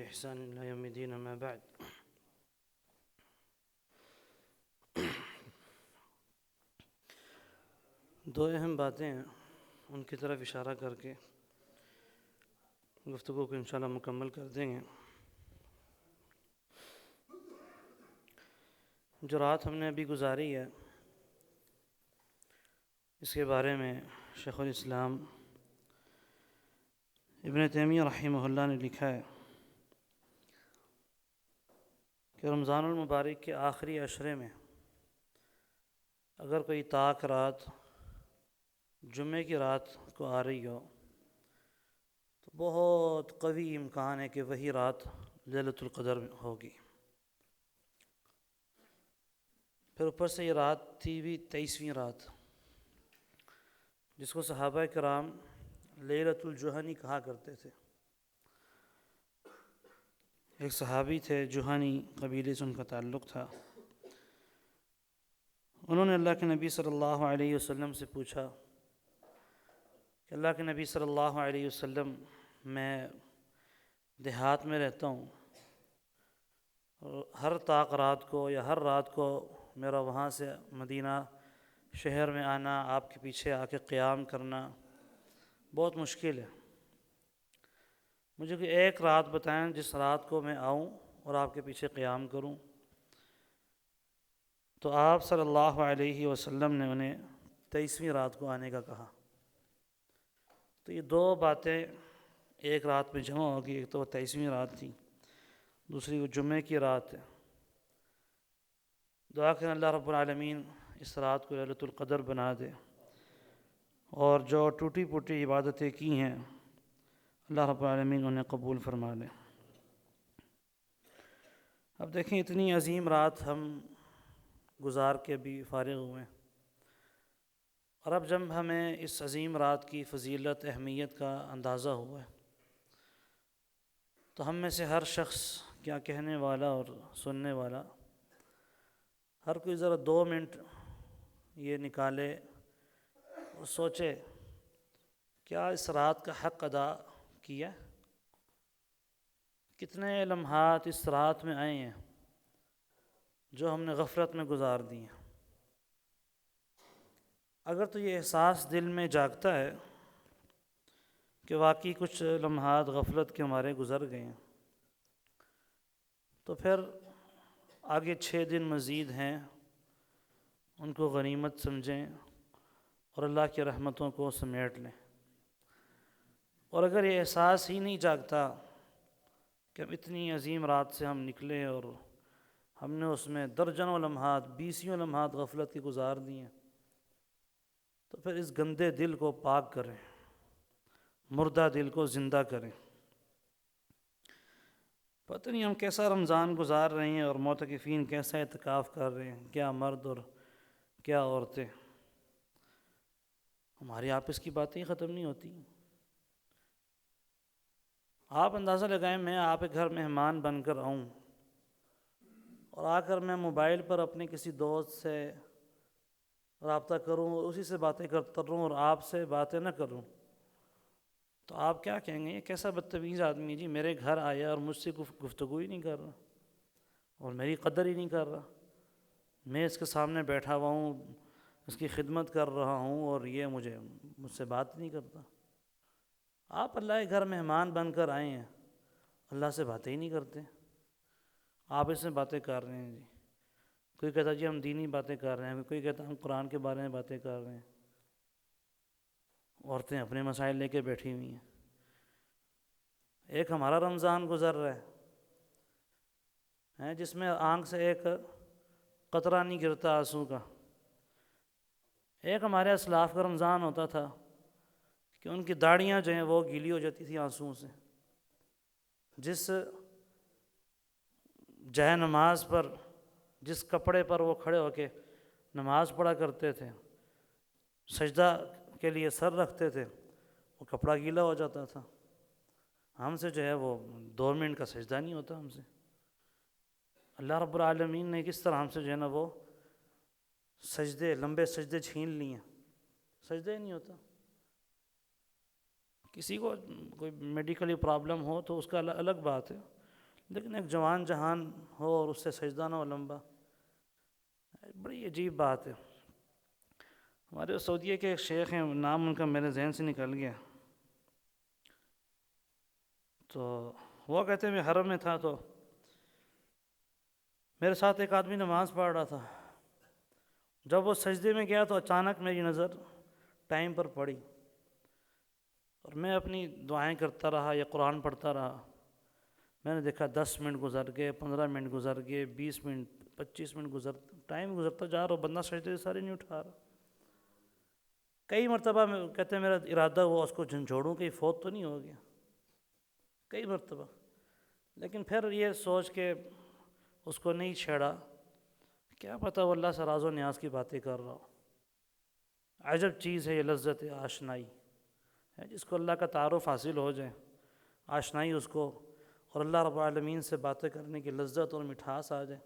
بإحسان إلى يوم الدين أما بعد. دو اہم باتیں ہیں، ان کی طرف اشارہ کر کے گفتگو کو انشاءاللہ مکمل کر دیں گے. جو رات ہم نے ابھی گزاری ہے، اس کے بارے میں شیخ الاسلام ابن تیمیہ رحمہ اللہ نے لکھا ہے کہ رمضان المبارک کے آخری عشرے میں اگر کوئی طاق رات جمعے کی رات کو آ رہی ہو تو بہت قوی امکان ہے کہ وہی رات لیلۃ القدر ہوگی. پھر اوپر سے یہ رات تھی بھی 23ویں رات، جس کو صحابہ کرام لیلۃ الجہنی کہا کرتے تھے. ایک صحابی تھے، جہنی قبیلے سے ان کا تعلق تھا. انہوں نے اللہ کے نبی صلی اللہ علیہ وسلم سے پوچھا کہ اللہ کے نبی صلی اللہ علیہ وسلم، میں دیہات میں رہتا ہوں اور ہر طاق رات کو یا ہر رات کو میرا وہاں سے مدینہ شہر میں آنا، آپ کے پیچھے آ کے قیام کرنا بہت مشکل ہے. مجھے کوئی ایک رات بتائیں جس رات کو میں آؤں اور آپ کے پیچھے قیام کروں. تو آپ صلی اللہ علیہ وسلم نے انہیں 23ویں رات کو آنے کا کہا. تو یہ دو باتیں ایک رات میں جمع ہوگی. ایک تو 23ویں رات تھی، دوسری وہ جمعے کی رات ہے. دعا کریں اللہ رب العالمین اس رات کو لیلۃ القدر بنا دے، اور جو ٹوٹی پھوٹی عبادتیں کی ہیں اللہ رب العالمین انہیں قبول فرما لے. اب دیکھیں، اتنی عظیم رات ہم گزار کے بھی فارغ ہوئے ہیں، اور اب جب ہمیں اس عظیم رات کی فضیلت، اہمیت کا اندازہ ہوا ہے تو ہم میں سے ہر شخص، کیا کہنے والا اور سننے والا، ہر کوئی ذرا 2 منٹ یہ نکالے اور سوچے کیا اس رات کا حق ادا کیا؟ کتنے لمحات اس رات میں آئے ہیں جو ہم نے غفلت میں گزار دی ہیں. اگر تو یہ احساس دل میں جاگتا ہے کہ واقعی کچھ لمحات غفلت کے ہمارے گزر گئے ہیں، تو پھر آگے 6 دن مزید ہیں، ان کو غنیمت سمجھیں اور اللہ کی رحمتوں کو سمیٹ لیں. اور اگر یہ احساس ہی نہیں جاگتا کہ اب اتنی عظیم رات سے ہم نکلے اور ہم نے اس میں درجنوں لمحات، 20 لمحات غفلت کی گزار دی ہیں، تو پھر اس گندے دل کو پاک کریں، مردہ دل کو زندہ کریں. پتہ نہیں ہم کیسا رمضان گزار رہے ہیں اور معتکفین کیسا اعتکاف کر رہے ہیں، کیا مرد اور کیا عورتیں. ہماری آپس کی باتیں ہی ختم نہیں ہوتی. آپ اندازہ لگائیں، میں آپ کے گھر مہمان بن کر آؤں اور آ کر میں موبائل پر اپنے کسی دوست سے رابطہ کروں اور اسی سے باتیں کرتا رہوں اور آپ سے باتیں نہ کروں، تو آپ کیا کہیں گے؟ یہ کیسا بدتمیز آدمی ہے جی، میرے گھر آیا اور مجھ سے گفتگو ہی نہیں کر رہا اور میری قدر ہی نہیں کر رہا. میں اس کے سامنے بیٹھا ہوا ہوں، اس کی خدمت کر رہا ہوں اور یہ مجھ سے بات نہیں کرتا. آپ اللہ کے گھر مہمان بن کر آئے ہیں، اللہ سے باتیں ہی نہیں کرتے. آپ اس میں باتیں کر رہے ہیں جی. کوئی کہتا جی ہم دینی باتیں کر رہے ہیں، کوئی کہتا ہم قرآن کے بارے میں باتیں کر رہے ہیں. عورتیں اپنے مسائل لے کے بیٹھی ہوئی ہیں. ایک ہمارا رمضان گزر رہا ہے جس میں آنکھ سے ایک قطرہ نہیں گرتا آنسو کا. ایک ہمارے اسلاف کا رمضان ہوتا تھا کہ ان کی داڑھیاں جو ہیں وہ گیلی ہو جاتی تھیں آنسوؤں سے. جس جائے نماز پر، جس کپڑے پر وہ کھڑے ہو کے نماز پڑھا کرتے تھے، سجدہ کے لیے سر رکھتے تھے، وہ کپڑا گیلا ہو جاتا تھا. ہم سے جو ہے وہ 2 منٹ کا سجدہ نہیں ہوتا ہم سے. اللہ رب العالمین نے کس طرح ہم سے جو ہے نا وہ سجدے، لمبے سجدے چھین لیے. سجدہ ہی نہیں ہوتا. کسی کو کوئی میڈیکلی پرابلم ہو تو اس کا الگ بات ہے، لیکن ایک جوان جہان ہو اور اس سے سجدہ نہ ہو لمبا، بڑی عجیب بات ہے۔ ہمارے سعودیہ کے ایک شیخ ہیں، نام ان کا میرے ذہن سے نکل گیا، تو وہ کہتے ہیں میں حرم میں تھا تو میرے ساتھ ایک آدمی نماز پڑھ رہا تھا، جب وہ سجدے میں گیا تو اچانک میری نظر ٹائم پر پڑی اور میں اپنی دعائیں کرتا رہا یا قرآن پڑھتا رہا۔ میں نے دیکھا 10 منٹ گزر گئے، 15 منٹ گزر گئے، 20 منٹ، 25 منٹ ٹائم گزرتا جا رہا، اور بندہ سجدے سے سارے نہیں اٹھا رہا۔ کئی مرتبہ میں کہتے ہیں میرا ارادہ ہوا اس کو جھنجھوڑوں کہ فوت تو نہیں ہو گیا، کئی مرتبہ، لیکن پھر یہ سوچ کے اس کو نہیں چھیڑا، کیا پتہ وہ اللہ سے راز و نیاز کی باتیں کر رہا ہو۔ عجب چیز ہے یہ لذت آشنائی ہے، جس کو اللہ کا تعارف حاصل ہو جائے، آشنائی اس کو اور اللہ رب العالمین سے باتیں کرنے کی لذت اور مٹھاس آ جائے۔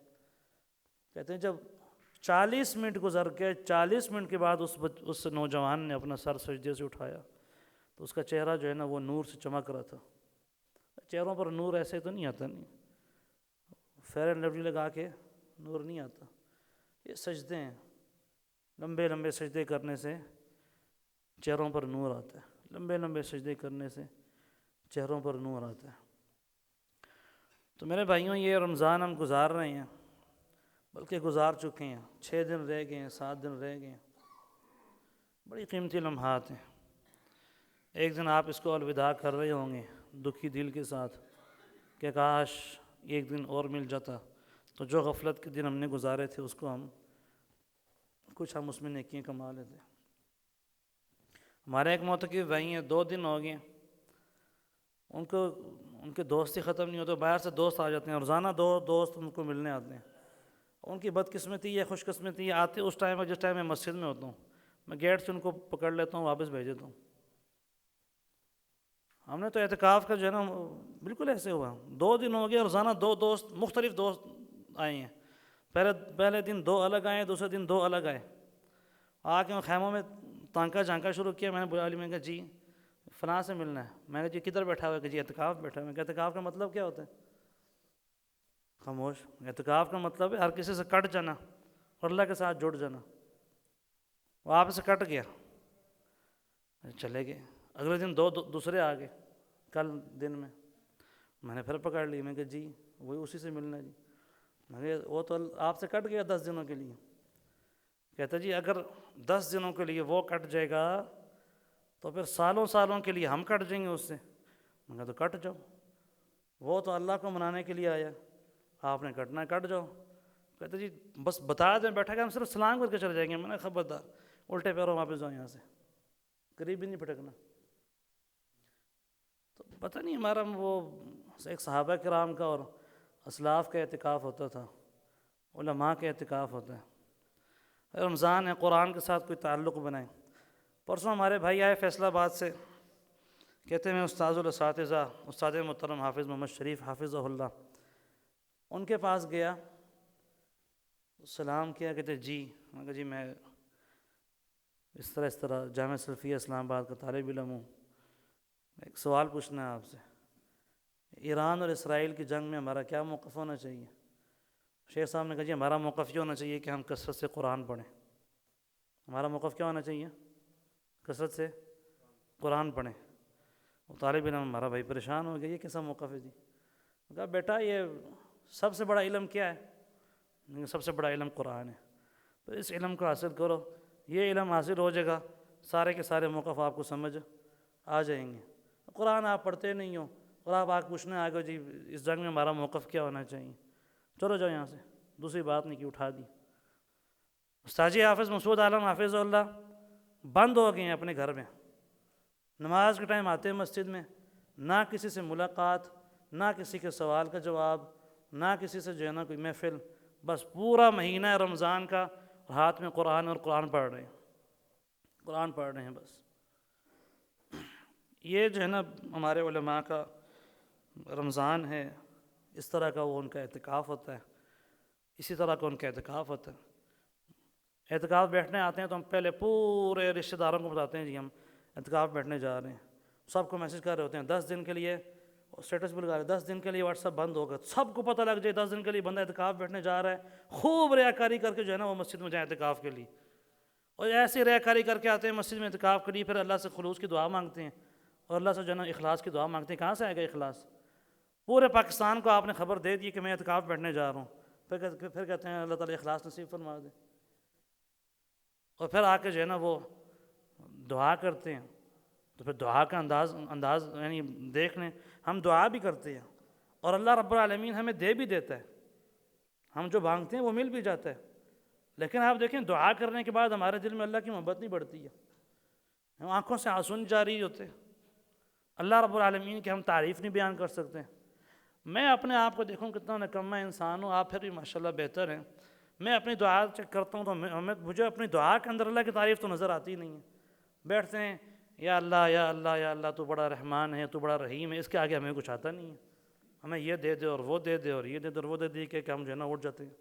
کہتے ہیں جب 40 منٹ گزر کے 40 منٹ کے بعد اس نوجوان نے اپنا سر سجدے سے اٹھایا تو اس کا چہرہ جو ہے نا وہ نور سے چمک رہا تھا۔ چہروں پر نور ایسے تو نہیں آتا، نہیں فیئر اینڈ لولی لگا کے نور نہیں آتا، یہ سجدے ہیں، لمبے لمبے سجدے کرنے سے چہروں پر نور آتا ہے، لمبے لمبے سجدے کرنے سے چہروں پر نور آتا ہے۔ تو میرے بھائیوں یہ رمضان ہم گزار رہے ہیں، بلکہ گزار چکے ہیں، 6 دن رہ گئے ہیں، 7 دن رہ گئے ہیں، بڑی قیمتی لمحات ہیں۔ ایک دن آپ اس کو الوداع کر رہے ہوں گے دکھی دل کے ساتھ کہ کاش ایک دن اور مل جاتا تو جو غفلت کے دن ہم نے گزارے تھے اس کو ہم اس میں نیکیاں کما لیتے۔ ہمارے ایک معتکف بھائی ہیں، 2 دن ہو گئے، ان کے دوست ہی ختم نہیں ہوتے، باہر سے دوست آ جاتے ہیں، روزانہ 2 دوست ان کو ملنے آتے ہیں۔ ان کی بدقسمتی یا خوش قسمتی یہ آتے اس ٹائم پر جس ٹائم میں مسجد میں ہوتا ہوں، میں گیٹ سے ان کو پکڑ لیتا ہوں، واپس بھیج دیتا ہوں۔ ہم نے تو اعتکاف کا جو ہے نا بالکل ایسے ہوا، 2 دن ہو گیا، روزانہ 2 دوست، مختلف دوست آئے ہیں، پہلے دن 2 الگ آئے، دوسرے دن 2 الگ آئے، آ کے خیموں میں تانکا جھانکا شروع کیا۔ میں نے بلا لی، میں نے کہا جی فلاں سے ملنا ہے۔ میں نے کہا جی کدھر بیٹھا ہوا ہے؟ کہ جی اعتکاف بیٹھا ہوا ہے۔ میں کہا اعتکاف کا مطلب کیا ہوتا ہے؟ خاموش۔ اعتکاف کا مطلب ہے ہر کسی سے کٹ جانا اور اللہ کے ساتھ جڑ جانا۔ وہ آپ سے کٹ گیا، چلے گئے، اگلے دن 2 دوسرے آ گئے، کل دن میں نے پھر پکڑ لی، میں کہا جی وہی اسی سے ملنا ہے جی۔ میں نے وہ تو آپ سے کٹ گیا 10 دنوں کے لیے۔ کہتا جی اگر 10 دنوں کے لیے وہ کٹ جائے گا تو پھر سالوں سالوں کے لیے ہم کٹ جائیں گے اس سے۔ میں کہا تو کٹ جاؤ، وہ تو اللہ کو منانے کے لیے آیا، آپ نے کٹنا ہے کٹ جاؤ۔ کہتے جی بس بتا دیں بیٹھا کہ ہم صرف سلام کر کے چلے جائیں گے۔ میں نے خبردار، الٹے پیروں واپس جاؤ یہاں سے، قریب بھی نہیں پھٹکنا۔ تو پتہ نہیں ہمارا وہ ایک صحابہ کرام کا اور اسلاف کا اعتکاف ہوتا تھا، علماء کا اعتکاف ہوتا ہے۔ رمضان ہے، قرآن کے ساتھ کوئی تعلق بنائیں۔ پرسوں ہمارے بھائی آئے فیصل آباد سے، کہتے ہیں میں استاذ الاساتذہ استاد محترم حافظ محمد شریف حافظہ اللہ، ان کے پاس گیا، سلام کیا، کہتے جی۔ میں کہا جی میں اس طرح جامعہ سلفیہ اسلام آباد کا طالب علم ہوں، ایک سوال پوچھنا ہے آپ سے، ایران اور اسرائیل کی جنگ میں ہمارا کیا موقف ہونا چاہیے؟ شیخ صاحب نے کہا جی ہمارا موقف یہ ہونا چاہیے کہ ہم کثرت سے قرآن پڑھیں۔ ہمارا موقف کیا ہونا چاہیے؟ کثرت سے قرآن پڑھیں۔ وہ طالب علم ہمارا بھائی پریشان ہو گیا، یہ کیسا موقف ہے جی؟ کہا بیٹا یہ سب سے بڑا علم کیا ہے؟ سب سے بڑا علم قرآن ہے، تو اس علم کو حاصل کرو، یہ علم حاصل ہو جائے گا، سارے کے سارے موقف آپ کو سمجھ آ جائیں گے۔ قرآن آپ پڑھتے نہیں ہو اور آپ آگ پوچھنے آگے جی اس جنگ میں ہمارا موقف کیا ہونا چاہیے، چلو جاؤ یہاں سے، دوسری بات نہیں کی، اٹھا دی۔ استاد حافظ مسعود عالم حافظ اللہ بند ہو گئے ہیں اپنے گھر میں، نماز کے ٹائم آتے ہیں مسجد میں، نہ کسی سے ملاقات، نہ کسی کے سوال کا جواب، نہ کسی سے جو ہے نا کوئی محفل، بس پورا مہینہ رمضان کا ہاتھ میں قرآن اور قرآن پڑھ رہے ہیں، قرآن پڑھ رہے ہیں بس۔ یہ جو ہے نا ہمارے علماء کا رمضان ہے، اس طرح کا وہ ان کا اعتکاف ہوتا ہے، اسی طرح کا ان کا اعتکاف ہوتا ہے۔ اعتکاف بیٹھنے آتے ہیں تو ہم پہلے پورے رشتہ داروں کو بتاتے ہیں جی ہم اعتکاف بیٹھنے جا رہے ہیں، سب کو میسج کر رہے ہوتے ہیں 10 دن کے لیے اسٹیٹس بھی لگا رہے 10 دن کے لیے واٹس ایپ بند ہوگا، سب کو پتہ لگ جائے 10 دن کے لیے بندہ اعتکاف بیٹھنے جا رہا ہے، خوب ریاکاری کر کے جو ہے نا وہ مسجد میں جائیں اعتکاف کے لیے، اور ایسے ریاکاری کر کے آتے ہیں مسجد میں اعتکاف کے لیے، پھر اللہ سے خلوص کی دعا مانگتے ہیں اور اللہ سے جو ہے نا اخلاص کی دعا مانگتے ہیں۔ کہاں سے آئے گا اخلاص؟ پورے پاکستان کو آپ نے خبر دے دی کہ میں اعتکاف بیٹھنے جا رہا ہوں، پھر کہتے ہیں اللہ تعالیٰ اخلاص نصیب فرما دے، اور پھر آ کے جو ہے نا وہ دعا کرتے ہیں۔ تو پھر دعا کا انداز یعنی دیکھ لیں، ہم دعا بھی کرتے ہیں اور اللہ رب العالمین ہمیں دے بھی دیتا ہے، ہم جو مانگتے ہیں وہ مل بھی جاتا ہے، لیکن آپ دیکھیں دعا کرنے کے بعد ہمارے دل میں اللہ کی محبت نہیں بڑھتی ہے، آنکھوں سے آنسو نہیں جاری ہوتے، اللہ رب العالمین کی ہم تعریف نہیں بیان کر سکتے۔ میں اپنے آپ کو دیکھوں کتنا نکمہ انسان ہوں، آپ پھر بھی ماشاءاللہ بہتر ہیں، میں اپنی دعا چیک کرتا ہوں تو مجھے اپنی دعا کے اندر اللہ کی تعریف تو نظر آتی نہیں ہے۔ بیٹھتے ہیں یا اللہ یا اللہ یا اللہ تو بڑا رحمان ہے، تو بڑا رحیم ہے، اس کے آگے ہمیں کچھ آتا نہیں ہے، ہمیں یہ دے دے اور وہ دے دے اور یہ دے دے اور وہ دے دے کہ ہم جو ہے نا اٹھ جاتے ہیں۔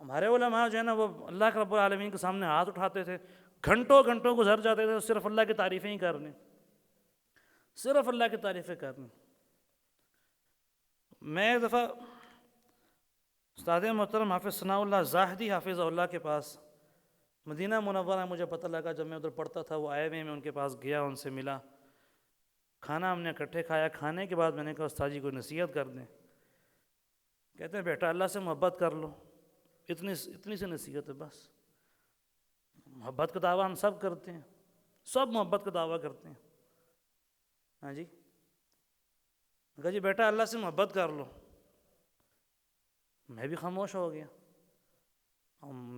ہمارے علماء جو ہے نا وہ اللہ کے رب العالمین کے سامنے ہاتھ اٹھاتے تھے، گھنٹوں گھنٹوں گزر جاتے تھے صرف اللہ کی تعریفیں ہی کرنے، صرف اللہ کی تعریفیں کرنے۔ میں ایک دفعہ استاد محترم حافظ ثناء اللہ زاہدی حافظ اللہ کے پاس مدینہ منورہ، مجھے پتہ لگا جب میں ادھر پڑھتا تھا وہ آئے ہوئے، میں ان کے پاس گیا، ان سے ملا، کھانا ہم نے اکٹھے کھایا۔ کھانے کے بعد میں نے کہا استاد جی کو نصیحت کر دیں۔ کہتے ہیں بیٹا اللہ سے محبت کر لو، اتنی سی نصیحت ہے بس۔ محبت کا دعویٰ ہم سب کرتے ہیں، سب محبت کا دعویٰ کرتے ہیں، ہاں جی۔ کہا جی بیٹا اللہ سے محبت کر لو۔ میں بھی خاموش ہو گیا،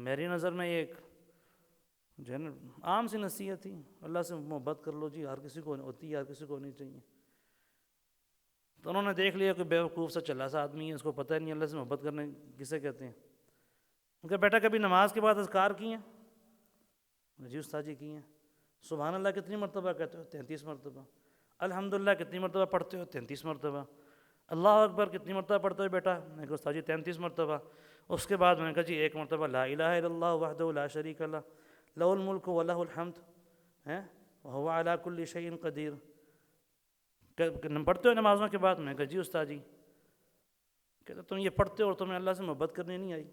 میری نظر میں ایک جو ہے نا عام سی نصیحت تھی، اللہ سے محبت کر لو جی، ہر کسی کو ہوتی ہے، ہر کسی کو ہونی چاہیے۔ تو انہوں نے دیکھ لیا کہ بیوقوف سا چلا سا آدمی ہے، اس کو پتہ نہیں اللہ سے محبت کرنے کسے کہتے ہیں۔ ان کا بیٹا کبھی نماز کے بعد اذکار کی ہیں؟ جی استاد جی کی ہیں۔ سبحان اللہ کتنی مرتبہ کہتے ہو؟ 33 مرتبہ۔ الحمدللہ کتنی مرتبہ پڑھتے ہو؟ 33 مرتبہ۔ اللہ اکبر کتنی مرتبہ پڑھتے ہو بیٹا؟ میں نے کہا استاد جی 33 مرتبہ۔ اس کے بعد میں نے کہا جی ایک مرتبہ لا الہ الا اللہ وحدہ لا شریک لہ لہ الملک ولہ الحمد وہو علی کل شیء قدیر۔ پڑھتے ہو نمازوں کے بعد؟ میں نے کہا جی استاد جی۔ کہتے تم یہ پڑھتے ہو اور تمہیں اللہ سے محبت کرنی نہیں آئی؟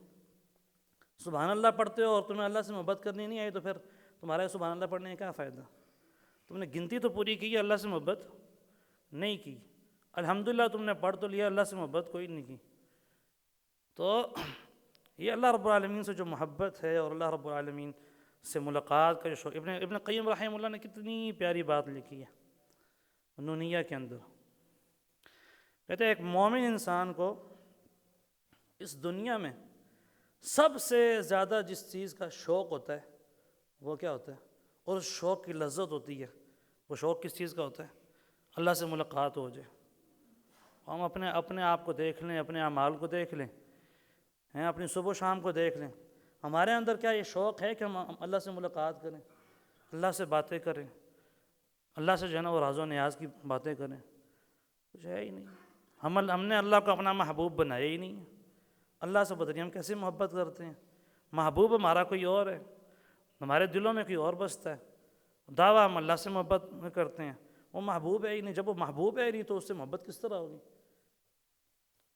سبحان اللہ پڑھتے ہو اور تمہیں اللہ سے محبت کرنی نہیں آئی، تو پھر تمہارا سبحان اللہ پڑھنے کا کیا فائدہ؟ تم نے گنتی تو پوری کی ہے، اللہ سے محبت نہیں کی۔ الحمدللہ تم نے پڑھ تو لیا، اللہ سے محبت کوئی نہیں کی۔ تو یہ اللہ رب العالمین سے جو محبت ہے اور اللہ رب العالمین سے ملاقات کا جو شوق، ابن قیم رحمہ اللہ نے کتنی پیاری بات لکھی ہے نونیہ کے اندر۔ کہتے ہیں ایک مومن انسان کو اس دنیا میں سب سے زیادہ جس چیز کا شوق ہوتا ہے وہ کیا ہوتا ہے، اور اس شوق کی لذت ہوتی ہے، وہ شوق کس چیز کا ہوتا ہے؟ اللہ سے ملاقات ہو جائے۔ ہم اپنے آپ کو دیکھ لیں، اپنے اعمال کو دیکھ لیں، اپنی صبح و شام کو دیکھ لیں، ہمارے اندر کیا یہ شوق ہے کہ ہم اللہ سے ملاقات کریں، اللہ سے باتیں کریں، اللہ سے جو ہے نا وہ راز و نیاز کی باتیں کریں؟ کچھ ہے ہی نہیں۔ ہم نے اللہ کو اپنا محبوب بنایا ہی نہیں ہے۔ اللہ سے بدلیے ہم کیسے محبت کرتے ہیں؟ محبوب ہمارا کوئی اور ہے، ہمارے دلوں میں کوئی اور بستا ہے، دعویٰ ہم اللہ سے محبت میں کرتے ہیں، وہ محبوب ہے ہی نہیں۔ جب وہ محبوب ہے ہی نہیں تو اس سے محبت کس طرح ہوگی؟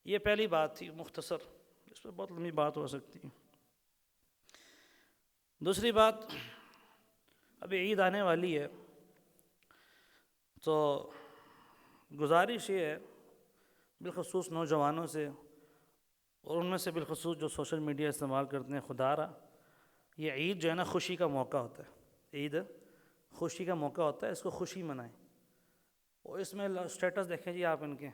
یہ پہلی بات تھی مختصر، اس پہ بہت لمبی بات ہو سکتی ہے۔ دوسری بات، ابھی عید آنے والی ہے، تو گزارش یہ ہے بالخصوص نوجوانوں سے، اور ان میں سے بالخصوص جو سوشل میڈیا استعمال کرتے ہیں، خدا را یہ عید جو ہے نا خوشی کا موقع ہوتا ہے، عید خوشی کا موقع ہوتا ہے، اس کو خوشی منائیں۔ اور اس میں اسٹیٹس دیکھیں جی آپ ان کے،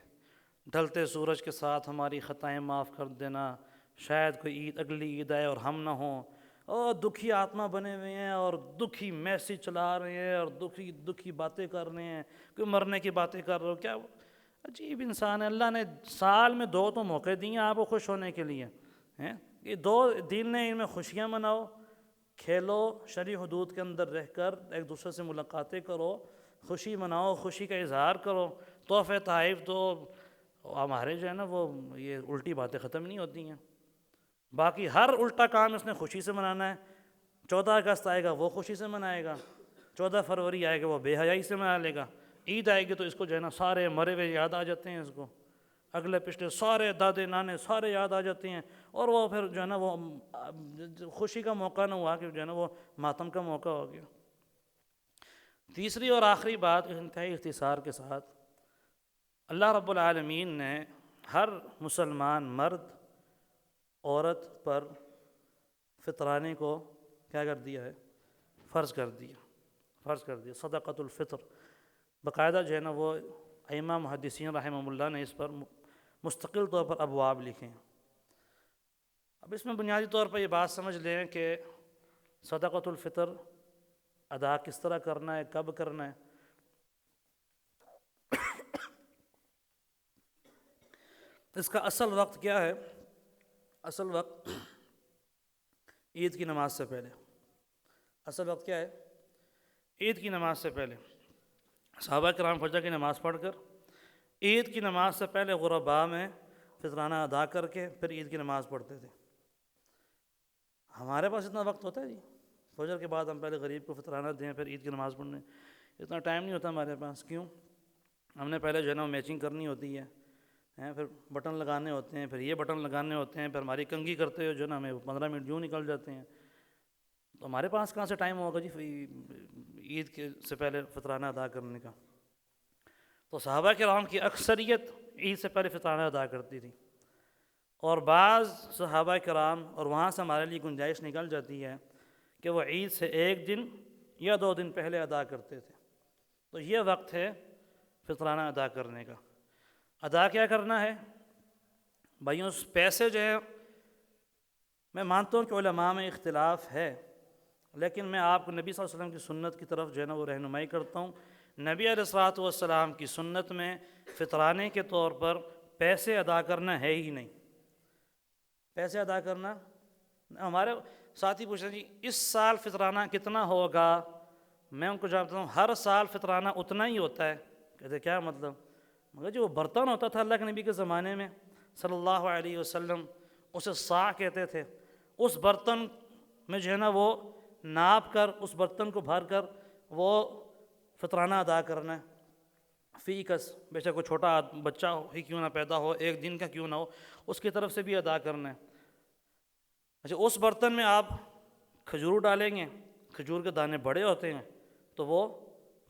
ڈھلتے سورج کے ساتھ ہماری خطائیں معاف کر دینا، شاید کوئی عید اگلی عید آئے اور ہم نہ ہوں، اور دکھی آتما بنے ہوئے ہیں اور دکھی میسیج چلا رہے ہیں اور دکھی باتیں کر رہے ہیں، کوئی مرنے کی باتیں کر رہے ہو۔ کیا عجیب انسان ہے، اللہ نے سال میں 2 تو موقع دیے ہیں آپ کو خوش ہونے کے لیے، یہ 2 دن نے، ان میں خوشیاں مناؤ، کھیلو، شرعی حدود کے اندر رہ کر ایک دوسرے سے ملاقاتیں کرو، خوشی مناؤ، خوشی کا اظہار کرو، تحفے تحائف دو۔ ہمارے جو ہے نا وہ یہ الٹی باتیں ختم نہیں ہوتی ہیں، باقی ہر الٹا کام اس نے خوشی سے منانا ہے۔ 14 اگست آئے گا وہ خوشی سے منائے گا، 14 فروری آئے گا وہ بے حیائی سے منا لے گا، عید آئے گی تو اس کو جو ہے نا سارے مرے ہوئے یاد آ جاتے ہیں، اس کو اگلے پچھلے سارے دادے نانے سارے یاد آ جاتے ہیں، اور وہ پھر جو ہے نا وہ خوشی کا موقع نہ ہوا کہ جو ہے نا وہ ماتم کا موقع ہو گیا۔ تیسری اور آخری بات انتہائی اختصار کے ساتھ، اللہ رب العالمین نے ہر مسلمان مرد عورت پر فطرانے کو کیا کر دیا ہے؟ فرض کر دیا صدقۃ الفطر۔ باقاعدہ جو ہے نا وہ ائمہ محدثین رحمہ اللہ نے اس پر مستقل طور پر ابواب لکھے ہیں۔ اب اس میں بنیادی طور پر یہ بات سمجھ لیں کہ صدقۃ الفطر ادا کس طرح کرنا ہے، کب کرنا ہے۔ اس کا اصل وقت کیا ہے؟ اصل وقت عید کی نماز سے پہلے۔ اصل وقت کیا ہے؟ عید کی نماز سے پہلے۔ صحابہ کرام فجر کی نماز پڑھ کر عید کی نماز سے پہلے غرباء میں فطرانہ ادا کر کے پھر عید کی نماز پڑھتے تھے۔ ہمارے پاس اتنا وقت ہوتا ہے جی؟ فجر کے بعد ہم پہلے غریب کو فطرانہ دیں پھر عید کی نماز پڑھنے، اتنا ٹائم نہیں ہوتا ہمارے پاس۔ کیوں؟ ہم نے پہلے جو ہے نا میچنگ کرنی ہوتی ہے، پھر بٹن لگانے ہوتے ہیں، پھر یہ بٹن لگانے ہوتے ہیں، پھر ہماری کنگھی کرتے ہوئے جو ہے نا ہمیں 15 منٹ یوں نکل جاتے ہیں۔ تو ہمارے پاس کہاں سے ٹائم ہوگا جی عید کے سے پہلے فطرانہ ادا کرنے کا؟ تو صحابہ کرام کی اکثریت عید سے پہلے فطرانہ ادا کرتی تھی، اور بعض صحابہ کرام، اور وہاں سے ہمارے لیے گنجائش نکل جاتی ہے کہ وہ عید سے 1 دن یا 2 دن پہلے ادا کرتے تھے۔ تو یہ وقت ہے فطرانہ ادا کرنے کا۔ ادا کیا کرنا ہے بھائیوں؟ پیسے جو ہے، میں مانتا ہوں کہ علماء میں اختلاف ہے، لیکن میں آپ کو نبی صلی اللہ علیہ وسلم کی سنت کی طرف جو ہے نا وہ رہنمائی کرتا ہوں۔ نبی علیہ الصلوۃ والسلام کی سنت میں فطرانے کے طور پر پیسے ادا کرنا ہے ہی نہیں۔ پیسے ادا کرنا، ہمارے ساتھی پوچھ رہے ہیں جی اس سال فطرانہ کتنا ہوگا؟ میں ان کو جانتا ہوں ہر سال فطرانہ اتنا ہی ہوتا ہے۔ کہتے کیا مطلب؟ مگر جو وہ برتن ہوتا تھا اللہ کے نبی کے زمانے میں صلی اللہ علیہ وسلم، اسے صاع کہتے تھے۔ اس برتن میں جو ہے نا وہ ناپ کر، اس برتن کو بھر کر وہ فطرانہ ادا کرنا ہے فی کس، بے شک کوئی چھوٹا بچہ ہی کیوں نہ پیدا ہو، 1 دن کا کیوں نہ ہو، اس کی طرف سے بھی ادا کرنا ہے۔ اچھا، اس برتن میں آپ کھجور ڈالیں گے، کھجور کے دانے بڑے ہوتے ہیں تو وہ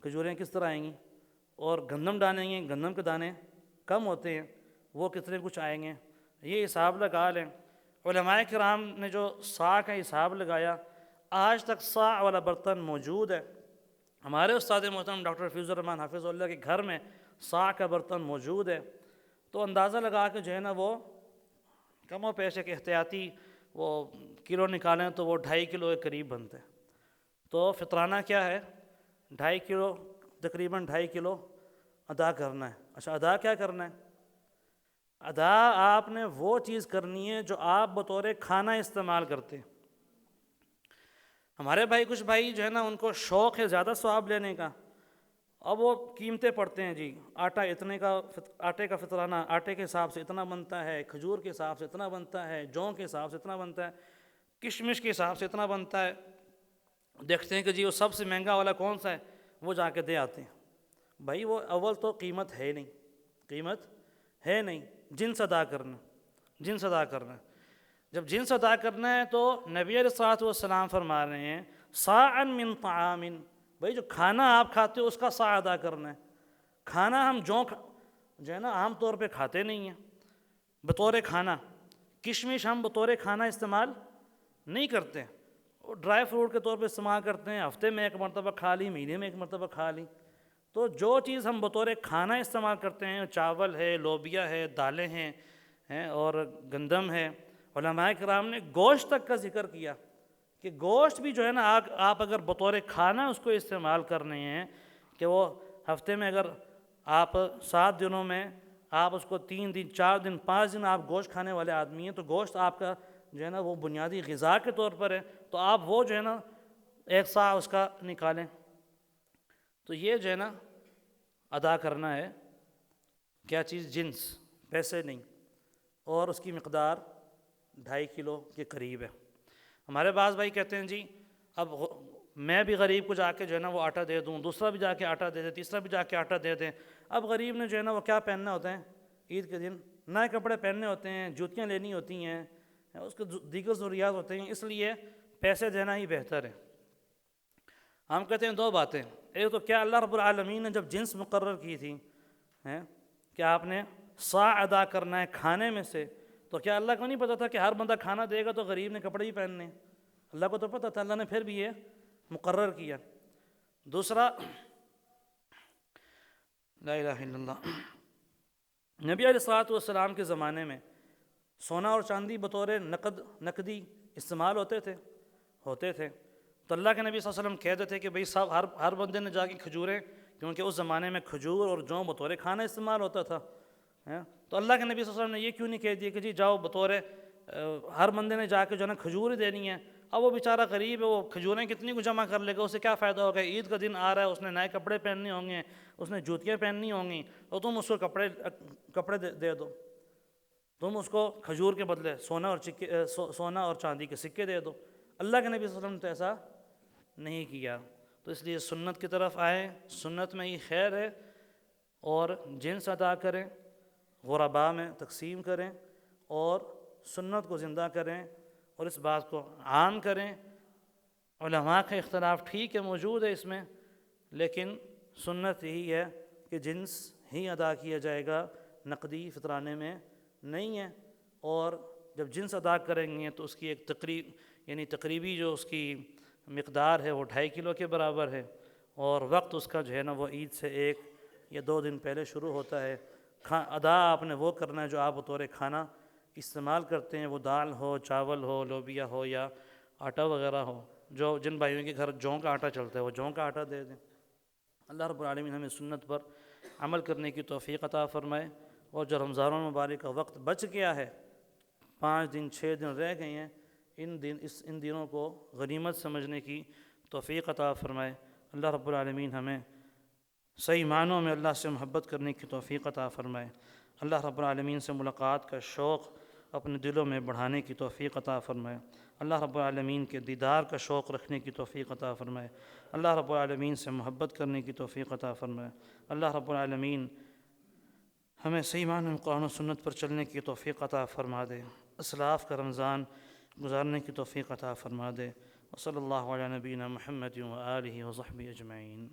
کھجوریں کس طرح آئیں گی، اور گندم ڈالیں گے، گندم کے دانے کم ہوتے ہیں، وہ کتنے کچھ آئیں گے۔ یہ حساب لگا لیں۔ علماء کرام نے جو صاع کا حساب لگایا، آج تک صاع والا برتن موجود ہے۔ ہمارے استاد محترم ڈاکٹر فیض الرحمن حافظ اللہ کے گھر میں صاع کا برتن موجود ہے۔ تو اندازہ لگا کے جو ہے نا وہ کم و پیش ایک احتیاطی وہ کلو نکالیں تو وہ 2.5 کلو کے قریب بنتے ہیں۔ تو فطرانہ کیا ہے؟ 2.5 کلو، تقریباً 2.5 کلو ادا کرنا ہے۔ اچھا، ادا کیا کرنا ہے؟ ادا آپ نے وہ چیز کرنی ہے جو آپ بطور کھانا استعمال کرتے ہیں۔ ہمارے بھائی کچھ بھائی جو ہے نا ان کو شوق ہے زیادہ ثواب لینے کا، اب وہ قیمتیں پڑھتے ہیں جی، آٹا اتنے کا، آٹے کا فطرانہ آٹے کے حساب سے اتنا بنتا ہے، کھجور کے حساب سے اتنا بنتا ہے، جوں کے حساب سے اتنا بنتا ہے، کشمش کے حساب سے اتنا بنتا ہے۔ دیکھتے ہیں کہ جی وہ سب سے مہنگا والا کون سا ہے، وہ جا کے دے آتے ہیں۔ بھائی وہ اول تو قیمت ہے نہیں، قیمت ہے نہیں، جنس ادا کرنا، جنس ادا کرنا۔ جب جنس ادا کرنا ہے تو نبی علیہ الصلوۃ والسلام فرما رہے ہیں صاعًا من طعام، بھائی جو کھانا آپ کھاتے ہو اس کا صاع ادا کرنا ہے۔ کھانا ہم جو ہے نا عام طور پہ کھاتے نہیں ہیں بطور کھانا، کشمش ہم بطور کھانا استعمال نہیں کرتے، وہ ڈرائی فروٹ کے طور پہ استعمال کرتے ہیں، ہفتے میں 1 مرتبہ کھا لی، مہینے میں 1 مرتبہ کھا لی۔ تو جو چیز ہم بطور کھانا استعمال کرتے ہیں، چاول ہے، لوبیا ہے، دالیں ہیں اور گندم ہے، علماء کرام نے گوشت تک کا ذکر کیا کہ گوشت بھی جو ہے نا آپ اگر بطور کھانا اس کو استعمال کرنے ہیں، کہ وہ ہفتے میں اگر آپ 7 دنوں میں آپ اس کو 3 دن 4 دن 5 دن آپ گوشت کھانے والے آدمی ہیں، تو گوشت آپ کا جو ہے نا وہ بنیادی غذا کے طور پر ہے، تو آپ وہ جو ہے نا 1 صاع اس کا نکالیں۔ تو یہ جو ہے نا ادا کرنا ہے کیا چیز؟ جنس، پیسے نہیں، اور اس کی مقدار 2.5 کلو کے قریب ہے۔ ہمارے بعض بھائی کہتے ہیں جی اب میں بھی غریب کو جا کے جو ہے نا وہ آٹا دے دوں، دوسرا بھی جا کے آٹا دے دے، تیسرا بھی جا کے آٹا دے دیں۔ اب غریب نے جو ہے نا وہ کیا پہننا ہوتا ہے عید کے دن؟ نئے کپڑے پہننے ہوتے ہیں، جوتیاں لینی ہوتی ہیں، اس کے دیگر ضروریات ہوتے ہیں، اس لیے پیسے دینا ہی بہتر ہے۔ ہم کہتے ہیں دو باتیں، ایک تو کیا اللہ رب العالمین نے جب جنس مقرر کی تھی کہ آپ نے صاع ادا کرنا ہے کھانے میں سے، تو کیا اللہ کو نہیں پتہ تھا کہ ہر بندہ کھانا دے گا تو غریب نے کپڑے ہی پہننے ہیں؟ اللہ کو تو پتہ تھا، اللہ نے پھر بھی یہ مقرر کیا۔ دوسرا، لا الہ الا اللہ، نبی علیہ الصلوۃ والسلام کے زمانے میں سونا اور چاندی بطور نقدی استعمال ہوتے تھے تو اللہ کے نبی صلی اللہ علیہ وسلم کہتے تھے کہ بھئی صاحب ہر بندے نے جا کے کھجوریں، کیونکہ اس زمانے میں کھجور اور جو بطور کھانا استعمال ہوتا تھا، تو اللہ کے نبی صلی اللہ علیہ وسلم نے یہ کیوں نہیں کہہ دیا کہ جی جاؤ بطور ہر بندے نے جا کے جو ہے نا کھجور ہی دینی ہے؟ اب وہ بیچارہ غریب ہے، وہ کھجوریں کتنی کو جمع کر لے گا، اسے کیا فائدہ ہوگا؟ عید کا دن آ رہا ہے، اس نے نئے کپڑے پہننے ہوں گے، اس نے جوتیاں پہننی ہوں گی، تو تم اس کو کپڑے دے دو، تم اس کو کھجور کے بدلے سونا اور چاندی کے سکے دے دو۔ اللہ کے نبی صلی اللہ علیہ وسلم نے تو ایسا نہیں کیا۔ تو اس لیے سنت کی طرف آئیں، سنت میں ہی خیر ہے، اور جنس ادا کریں، غرباء میں تقسیم کریں، اور سنت کو زندہ کریں، اور اس بات کو عام کریں۔ علماء کا اختلاف ٹھیک ہے موجود ہے اس میں، لیکن سنت یہی ہے کہ جنس ہی ادا کیا جائے گا، نقدی فطرانے میں نہیں ہے۔ اور جب جنس ادا کریں گے تو اس کی ایک تقریبی جو اس کی مقدار ہے وہ 2.5 کلو کے برابر ہے، اور وقت اس کا جو ہے نا وہ عید سے 1 یا 2 دن پہلے شروع ہوتا ہے۔ ادا آپ نے وہ کرنا ہے جو آپ بطور کھانا استعمال کرتے ہیں، وہ دال ہو، چاول ہو، لوبیا ہو، یا آٹا وغیرہ ہو۔ جن بھائیوں کے گھر جوں کا آٹا چلتا ہے وہ جوں کا آٹا دے دیں۔ اللہ رب العالمین ہمیں سنت پر عمل کرنے کی توفیق عطا فرمائے، اور جو رمضان المبارک کا وقت بچ گیا ہے، 5 دن 6 دن رہ گئے ہیں، ان دنوں کو غنیمت سمجھنے کی توفیق عطا فرمائے۔ اللہ رب العالمین ہمیں صحیح معنوں میں اللہ سے محبت کرنے کی توفیق عطا فرمائے۔ اللہ رب العالمین سے ملاقات کا شوق اپنے دلوں میں بڑھانے کی توفیق عطا فرمائے۔ اللہ رب العالمین کے دیدار کا شوق رکھنے کی توفیق عطا فرمائے۔ اللہ رب العالمین سے محبت کرنے کی توفیق عطا فرمائے۔ اللہ رب العالمین ہمیں صحیح معنوں میں قرآن و سنت پر چلنے کی توفیق عطا فرما دے، اسلاف کا رمضان گزارنے کی توفیق عطا فرما دے۔ وصلی اللہ علی نبینا محمد و آلہ و صحبہ اجمعین۔